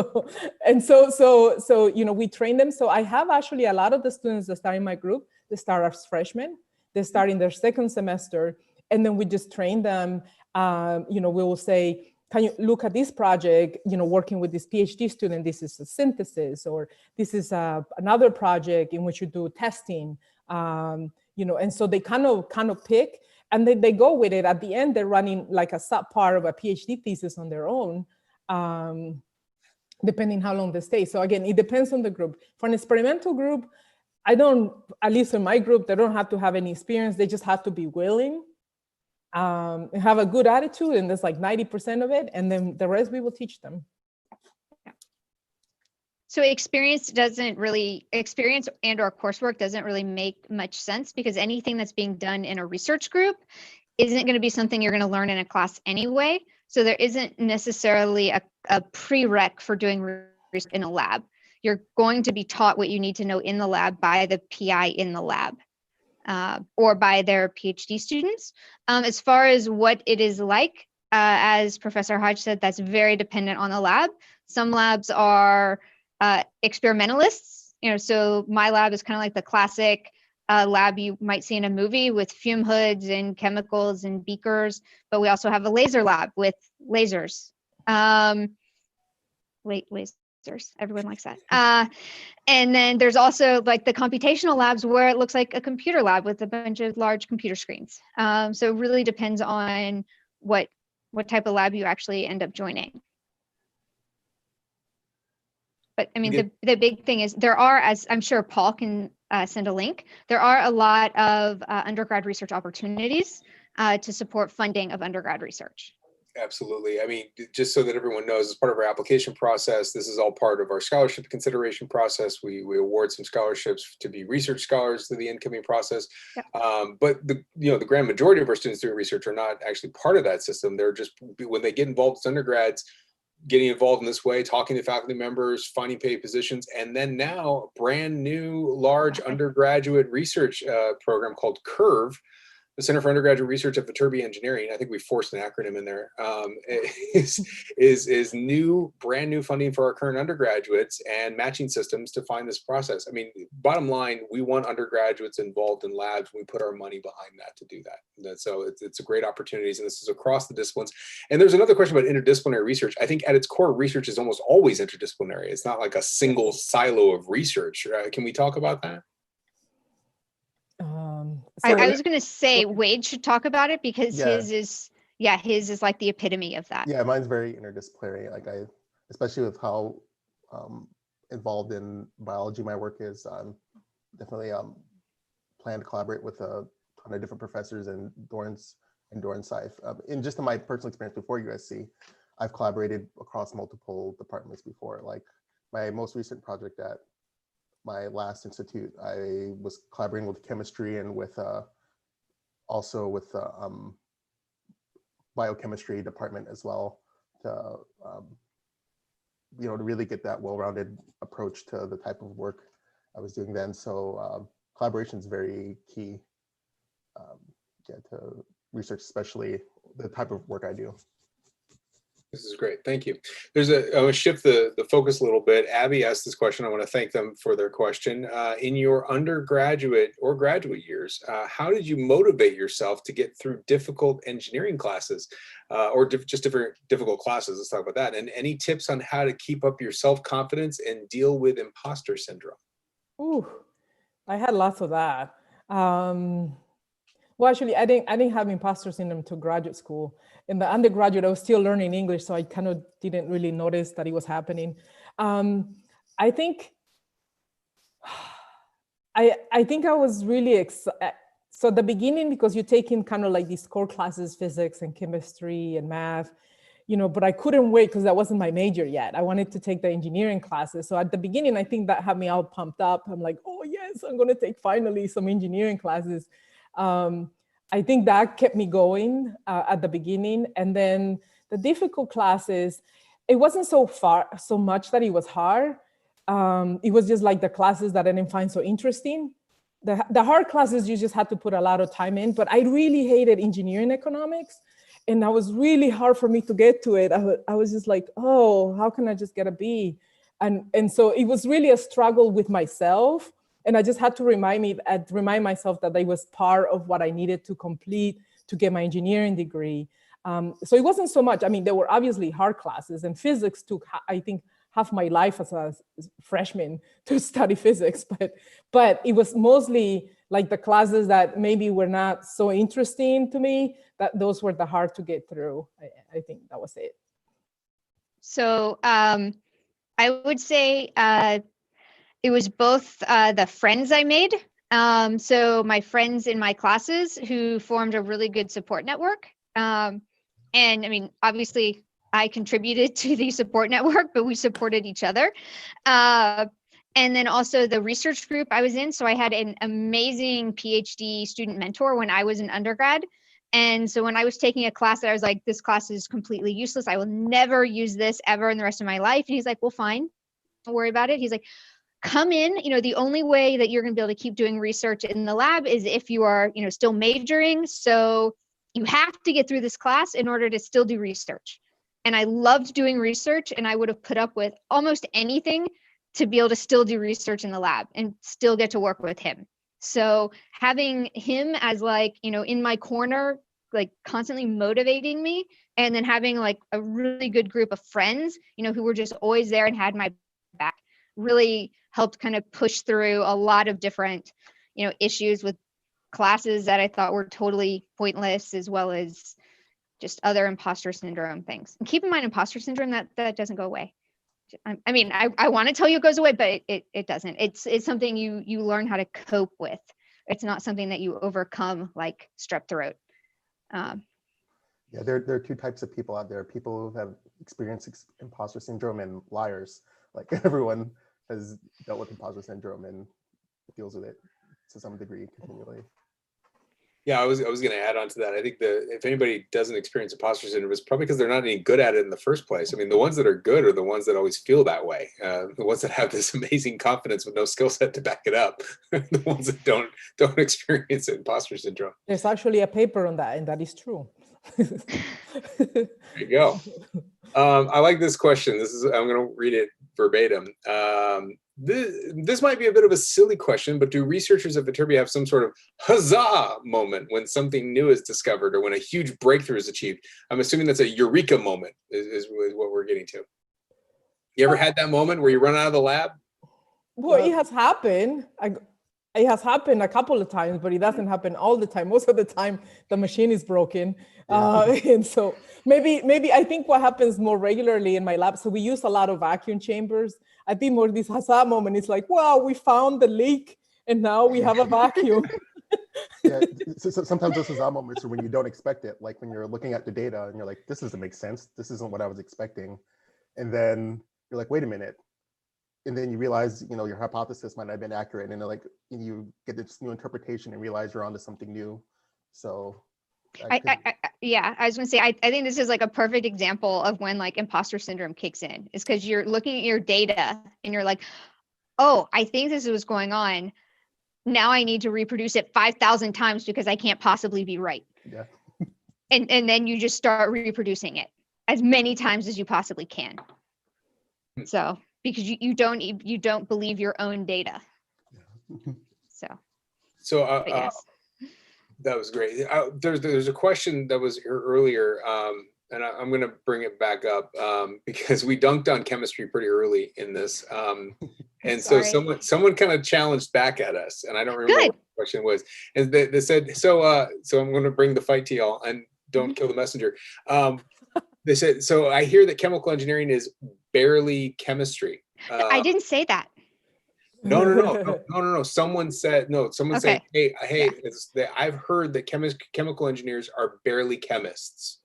So we train them. So I have actually a lot of the students that start in my group, they start as freshmen. They start in their second semester, and then we just train them. We will say, can you look at this project, working with this PhD student, this is a synthesis, or this is another project in which you do testing, and so they kind of pick, and then they go with it. At the end, they're running like a subpart of a PhD thesis on their own, depending how long they stay. So again, it depends on the group. For an experimental group, at least in my group, they don't have to have any experience. They just have to be willing, have a good attitude, and that's like 90% of it. And then the rest we will teach them. So experience and or coursework doesn't really make much sense, because anything that's being done in a research group isn't going to be something you're going to learn in a class anyway. So there isn't necessarily a prereq for doing research in a lab. You're going to be taught what you need to know in the lab by the PI in the lab, or by their PhD students. As far as what it is like, as Professor Hodge said, that's very dependent on the lab. Some labs are experimentalists, so my lab is kind of like the classic lab you might see in a movie with fume hoods and chemicals and beakers, but we also have a laser lab with lasers. Lasers, everyone likes that. And then there's also like the computational labs where it looks like a computer lab with a bunch of large computer screens. So it really depends on what type of lab you actually end up joining. But I mean, the big thing is there are, as I'm sure Paul can send a link, there are a lot of undergrad research opportunities to support funding of undergrad research. Absolutely. I mean, just so that everyone knows, as part of our application process, this is all part of our scholarship consideration process. We award some scholarships to be research scholars through the incoming process. Yep. But the grand majority of our students doing research are not actually part of that system. They're just, when they get involved as undergrads, getting involved in this way, talking to faculty members, finding paid positions, and then now a brand new large undergraduate research program called CURVE, the Center for Undergraduate Research at Viterbi Engineering. I think we forced an acronym in there. Is new, brand new funding for our current undergraduates and matching systems to find this process. I mean, bottom line, we want undergraduates involved in labs. We put our money behind that to do that. And so it's a great opportunities, and this is across the disciplines. And there's another question about interdisciplinary research. I think at its core, research is almost always interdisciplinary. It's not like a single silo of research. Can we talk about that? I was going to say Wade should talk about it, because his is like the epitome of that. Yeah, mine's very interdisciplinary. Like especially with how involved in biology my work is, I'm definitely plan to collaborate with a ton of different professors in Dorrance and Dorrance-Scythe. In just in my personal experience before USC, I've collaborated across multiple departments before. Like my most recent project at my last institute, I was collaborating with chemistry and with also with the biochemistry department as well, to to really get that well-rounded approach to the type of work I was doing then. So collaboration is very key to research, especially the type of work I do. This is great. Thank you. I want to shift the focus a little bit. Abby asked this question. I want to thank them for their question. In your undergraduate or graduate years, how did you motivate yourself to get through difficult engineering classes or just different difficult classes? Let's talk about that. And any tips on how to keep up your self-confidence and deal with imposter syndrome? Ooh, I had lots of that. Well, actually, I didn't have imposter syndrome to graduate school. In the undergraduate, I was still learning English, so I kind of didn't really notice that it was happening. I think I was really so at the beginning, because you're taking kind of like these core classes, physics and chemistry and math, but I couldn't wait because that wasn't my major yet. I wanted to take the engineering classes. So at the beginning, I think that had me all pumped up. I'm like, oh yes, I'm going to take finally some engineering classes. I think that kept me going at the beginning. And then the difficult classes, it wasn't so much that it was hard. It was just like the classes that I didn't find so interesting. The hard classes, you just had to put a lot of time in, but I really hated engineering economics. And that was really hard for me to get to it. I was just like, oh, how can I just get a B? And so it was really a struggle with myself And I just had to remind myself that that was part of what I needed to complete to get my engineering degree. So it wasn't so much, I mean, there were obviously hard classes, and physics took, I think, half my life as a freshman to study physics, but it was mostly like the classes that maybe were not so interesting to me, that those were the hard to get through. I think that was it. So I would say it was both the friends I made. So my friends in my classes who formed a really good support network. And I mean, obviously I contributed to the support network, but we supported each other. And then also the research group I was in. So I had an amazing PhD student mentor when I was an undergrad. And so when I was taking a class that I was like, this class is completely useless, I will never use this ever in the rest of my life. And he's like, well, fine, don't worry about it. He's like, come in, the only way that you're going to be able to keep doing research in the lab is if you are, still majoring. So you have to get through this class in order to still do research. And I loved doing research, and I would have put up with almost anything to be able to still do research in the lab and still get to work with him. So having him as like, in my corner, like constantly motivating me, and then having like a really good group of friends, who were just always there and had my back, really helped kind of push through a lot of different, issues with classes that I thought were totally pointless, as well as just other imposter syndrome things. And keep in mind, imposter syndrome, that doesn't go away. I mean, I want to tell you it goes away, but it doesn't. It's something you learn how to cope with. It's not something that you overcome like strep throat. Yeah, there are two types of people out there: people who have experienced imposter syndrome and liars. Like everyone has dealt with imposter syndrome and deals with it to some degree continually. Yeah, I was going to add on to that. I think if anybody doesn't experience imposter syndrome, it's probably because they're not any good at it in the first place. I mean, the ones that are good are the ones that always feel that way. The ones that have this amazing confidence with no skill set to back it up. The ones that don't experience imposter syndrome. There's actually a paper on that, and that is true. There you go. I like this question. I'm going to read it verbatim. This might be a bit of a silly question, but do researchers at Viterbi have some sort of huzzah moment when something new is discovered or when a huge breakthrough is achieved? I'm assuming that's a Eureka moment is what we're getting to. You ever had that moment where you run out of the lab? Well, it has happened. It has happened a couple of times, but it doesn't happen all the time. Most of the time, the machine is broken. And so maybe I think what happens more regularly in my lab, so we use a lot of vacuum chambers. I think more this huzzah moment is like, wow, we found the leak and now we have a vacuum. Yeah, so sometimes those huzzah moments are when you don't expect it, like when you're looking at the data and you're like, this doesn't make sense. This isn't what I was expecting. And then you're like, wait a minute. And then you realize, your hypothesis might not have been accurate, and then like you get this new interpretation and realize you're onto something new. So I was gonna say, I think this is like a perfect example of when like imposter syndrome kicks in, is because you're looking at your data and you're like, oh, I think this is what's going on. Now I need to reproduce it 5,000 times because I can't possibly be right. Yeah. And then you just start reproducing it as many times as you possibly can. So because you don't believe your own data. So yes. That was great. There's a question that was here earlier, and I'm going to bring it back up because we dunked on chemistry pretty early in this, and so someone kind of challenged back at us, and I don't remember what the question was, and they said, so I'm going to bring the fight to y'all, and don't kill the messenger. They said, so I hear that chemical engineering is barely chemistry. I didn't say that. No. Someone said, saying, hey, Yeah. I've heard that chemical engineers are barely chemists,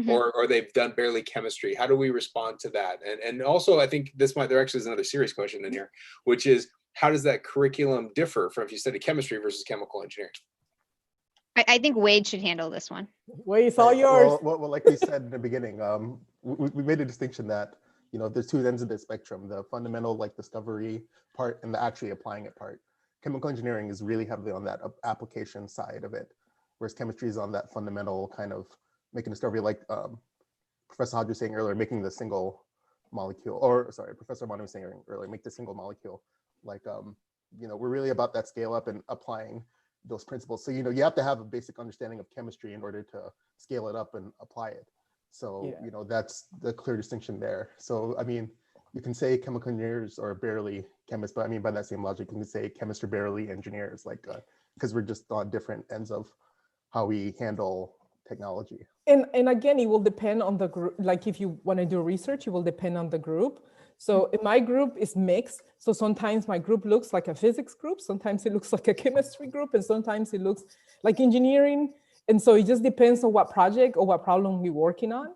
or they've done barely chemistry. How do we respond to that? And also, I think there actually is another serious question in here, which is, how does that curriculum differ from if you study chemistry versus chemical engineering? I think Wade should handle this one. Wade, it's all yours. Well, like we said in the beginning, we made a distinction that there's two ends of the spectrum: the fundamental, like discovery part, and the actually applying it part. Chemical engineering is really heavily on that application side of it, whereas chemistry is on that fundamental kind of making discovery, like Professor Hodge was saying earlier, making the single molecule, or sorry, Professor Manu was saying earlier, make the single molecule. Like we're really about that scale up and applying those principles. So, you have to have a basic understanding of chemistry in order to scale it up and apply it. So, that's the clear distinction there. So, I mean, you can say chemical engineers are barely chemists, but I mean, by that same logic, you can say chemists are barely engineers, like, because we're just on different ends of how we handle technology. And again, it will depend on the group. Like if you want to do research, it will depend on the group. So in my group is mixed. So sometimes my group looks like a physics group, sometimes it looks like a chemistry group, and sometimes it looks like engineering. And so it just depends on what project or what problem we're working on.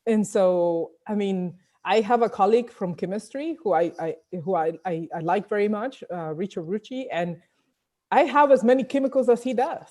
And so, I mean, I have a colleague from chemistry who I like very much, Richard Rucci, and I have as many chemicals as he does.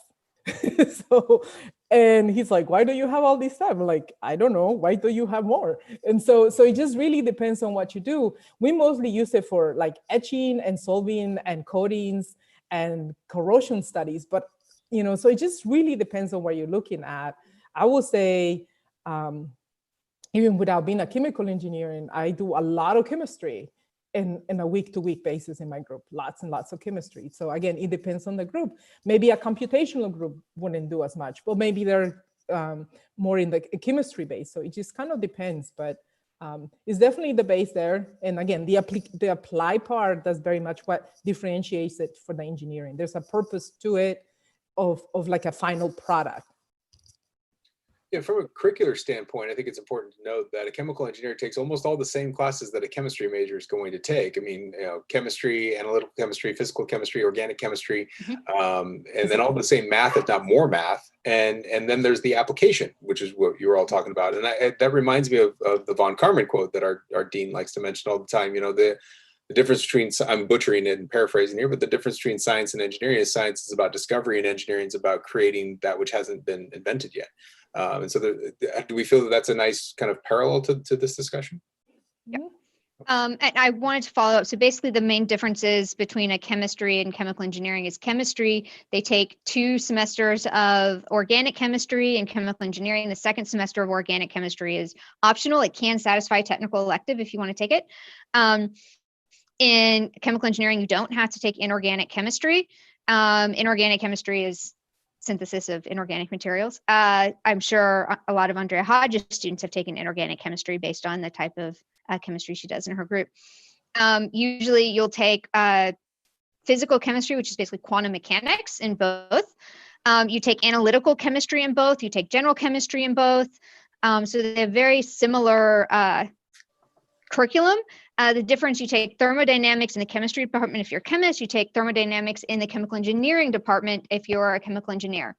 So, and he's like, why do you have all this stuff? I'm like, I don't know, why do you have more? And so it just really depends on what you do. We mostly use it for like etching and solving and coatings and corrosion studies, but so it just really depends on what you're looking at. I would say, even without being a chemical engineer, I do a lot of chemistry in a week-to-week basis in my group, lots and lots of chemistry. So again, it depends on the group. Maybe a computational group wouldn't do as much, but maybe they're more in the chemistry base. So it just kind of depends, but it's definitely the base there. And again, the apply part, that's very much what differentiates it for the engineering. There's a purpose to it of like a final product. Yeah, from a curricular standpoint, I think it's important to note that a chemical engineer takes almost all the same classes that a chemistry major is going to take. I mean, chemistry, analytical chemistry, physical chemistry, organic chemistry, and then all the same math, if not more math. And then there's the application, which is what you were all talking about. And that reminds me of the von Karman quote that our dean likes to mention all the time. The difference between, I'm butchering it and paraphrasing here, but the difference between science and engineering is science is about discovery and engineering is about creating that which hasn't been invented yet. And so do we feel that that's a nice kind of parallel to this discussion? Yeah. And I wanted to follow up. So basically the main differences between a chemistry and chemical engineering is chemistry, they take 2 semesters of organic chemistry and chemical engineering. The second semester of organic chemistry is optional. It can satisfy technical elective if you want to take it. In chemical engineering, you don't have to take inorganic chemistry. Inorganic chemistry is synthesis of inorganic materials. I'm sure a lot of Andrea Hodges students have taken inorganic chemistry based on the type of chemistry she does in her group. Usually you'll take physical chemistry, which is basically quantum mechanics in both. You take analytical chemistry in both. You take general chemistry in both. So they have very similar curriculum. The difference, you take thermodynamics in the chemistry department if you're a chemist, you take thermodynamics in the chemical engineering department if you're a chemical engineer.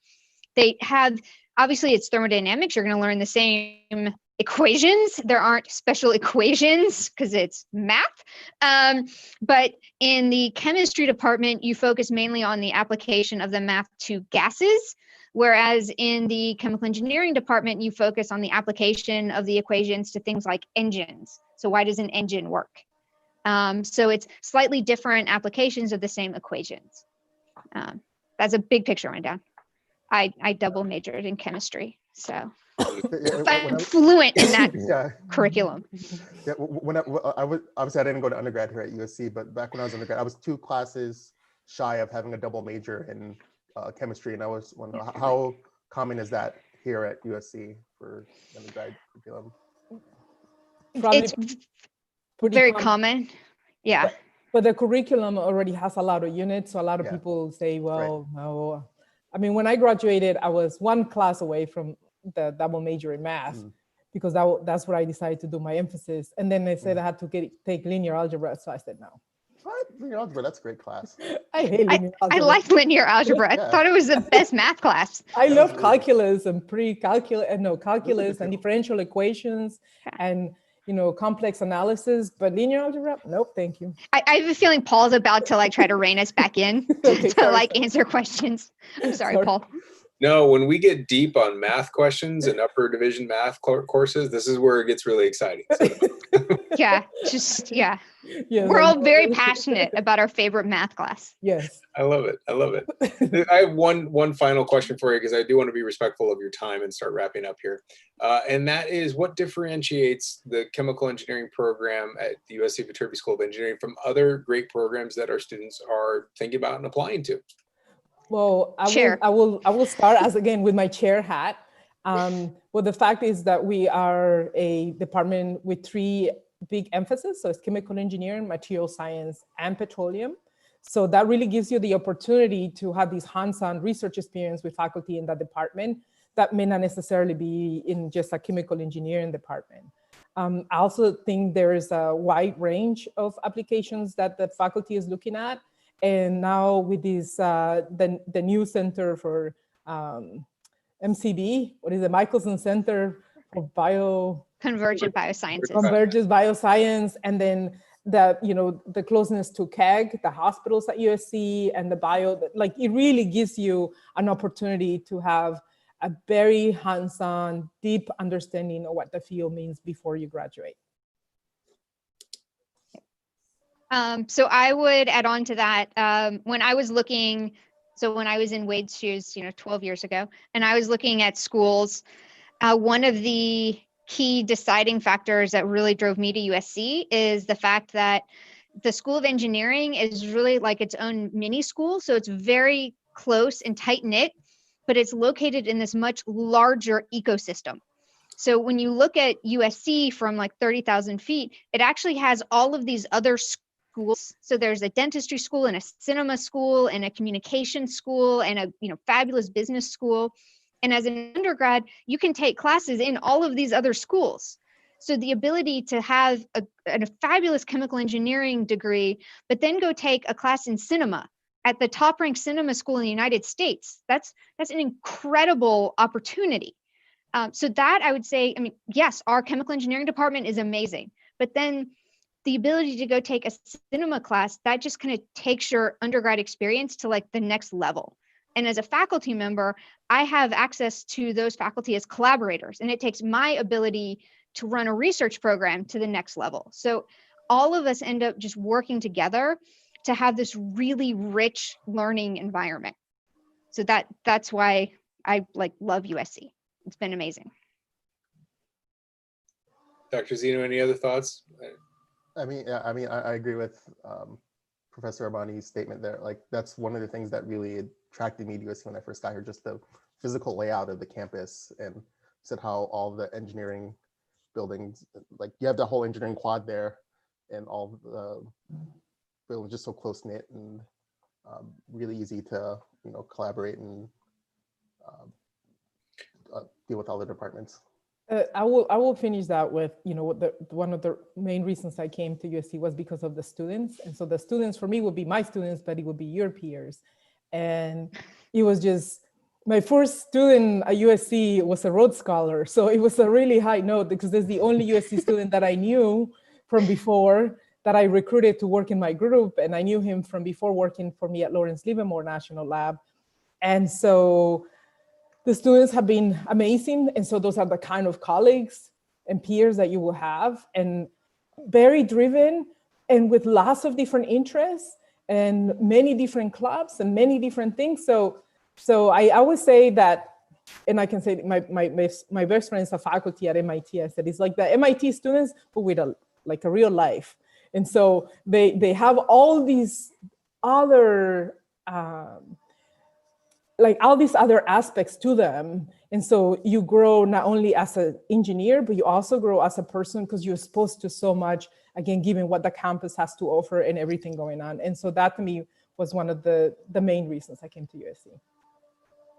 They have, obviously it's thermodynamics, you're going to learn the same equations. There aren't special equations because it's math. But in the chemistry department, you focus mainly on the application of the math to gases. Whereas in the chemical engineering department, you focus on the application of the equations to things like engines. So why does an engine work? So it's slightly different applications of the same equations. That's a big picture rundown. I double majored in chemistry, so I'm fluent in that curriculum. Yeah, when I was, obviously I didn't go to undergrad here at USC, but back when I was undergrad, I was 2 classes shy of having a double major in chemistry, and I was wondering how common is that here at USC for undergrad curriculum? It's very common. Yeah. But the curriculum already has a lot of units, so a lot of people say, well, no. I mean, when I graduated, I was 1 class away from the double major in math because that's where I decided to do my emphasis. And then they said I had to take linear algebra, so I said no. What? Linear algebra, that's a great class. I hate linear algebra. I like linear algebra. I thought it was the best math class. I love calculus and calculus and differential equations and complex analysis, but linear algebra, nope, thank you. I have a feeling Paul's about to try to rein us back in to answer questions. I'm sorry, Paul. No, when we get deep on math questions and upper division math courses, this is where it gets really exciting. So, Yeah, Yes, we're I all know. very passionate about our favorite math class. Yes. I love it. I love it. I have one final question for you, because I do want to be respectful of your time and start wrapping up here. And that is, what differentiates the chemical engineering program at the USC Viterbi School of Engineering from other great programs that our students are thinking about and applying to? Well, Chair. I will start as again with my chair hat. Well, the fact is that we are a department with three big emphasis. So it's chemical engineering, material science, and petroleum. So that really gives you the opportunity to have this hands-on research experience with faculty in that department that may not necessarily be in just a chemical engineering department. I also think there is a wide range of applications that the faculty is looking at. And now with this, the new Center for MCB, what is it, Michelson Center for Convergent biosciences. Convergent bioscience, and then the closeness to KEG, the hospitals at USC, and the like it really gives you an opportunity to have a very hands-on, deep understanding of what the field means before you graduate. So I would add on to that. When I was looking, so when I was in Wade's shoes, 12 years ago, and I was looking at schools, one of the key deciding factors that really drove me to USC is the fact that the School of Engineering is really like its own mini school. So it's very close and tight knit, but it's located in this much larger ecosystem. So when you look at USC from like 30,000 feet, it actually has all of these other schools. So there's a dentistry school and a cinema school and a communication school and a fabulous business school. And as an undergrad, you can take classes in all of these other schools. So the ability to have a fabulous chemical engineering degree, but then go take a class in cinema at the top ranked cinema school in the United States, that's an incredible opportunity. So that I would say, yes, our chemical engineering department is amazing, but then the ability to go take a cinema class, that just kind of takes your undergrad experience to like the next level. And as a faculty member, I have access to those faculty as collaborators, and it takes my ability to run a research program to the next level. So all of us end up just working together to have this really rich learning environment. So that's why I love USC. It's been amazing. Dr. Zeno, any other thoughts? I agree with Professor Armani's statement there. Like, that's one of the things that really attracted me to USC when I first got here, just the physical layout of the campus, and said how all the engineering buildings, like you have the whole engineering quad there, and all the buildings just so close knit and really easy to collaborate and deal with all the departments. I will finish that with, one of the main reasons I came to USC was because of the students. And so the students for me would be my students, but it would be your peers. And it was just, my first student at USC was a Rhodes Scholar. So it was a really high note, because there's the only USC student that I knew from before that I recruited to work in my group. And I knew him from before working for me at Lawrence Livermore National Lab. And so the students have been amazing. And so those are the kind of colleagues and peers that you will have, and very driven and with lots of different interests and many different clubs and many different things. So I would say that, and I can say my best friend is a faculty at MIT. I said, it's like the MIT students, but with a real life. And so they have all these other, all these other aspects to them. And so you grow not only as an engineer, but you also grow as a person, because you're exposed to so much, again, given what the campus has to offer and everything going on. And so that to me was one of the main reasons I came to USC.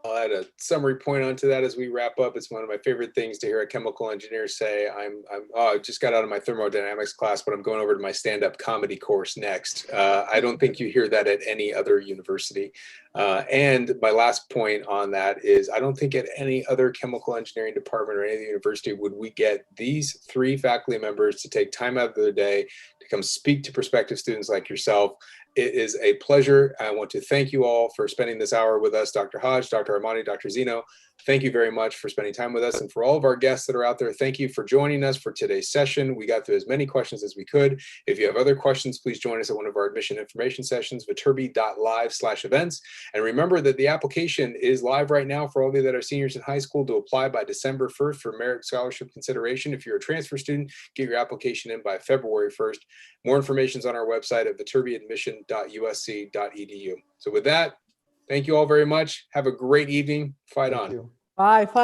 I'll add a summary point onto that as we wrap up. It's one of my favorite things to hear a chemical engineer say. I just got out of my thermodynamics class, but I'm going over to my stand-up comedy course next. I don't think you hear that at any other university. And my last point on that is, I don't think at any other chemical engineering department or any other university would we get these three faculty members to take time out of their day to come speak to prospective students like yourself It is a pleasure. I want to thank you all for spending this hour with us. Dr. Hodge, Dr. Armani, Dr. Zeno, thank you very much for spending time with us. And for all of our guests that are out there, thank you for joining us for today's session. We got through as many questions as we could. If you have other questions, please join us at one of our admission information sessions, viterbi.live/events. And remember that the application is live right now for all of you that are seniors in high school to apply by December 1st for merit scholarship consideration. If you're a transfer student, get your application in by February 1st. More information is on our website at viterbiadmission.usc.edu. So with that, thank you all very much. Have a great evening. Fight on. Thank you. Bye.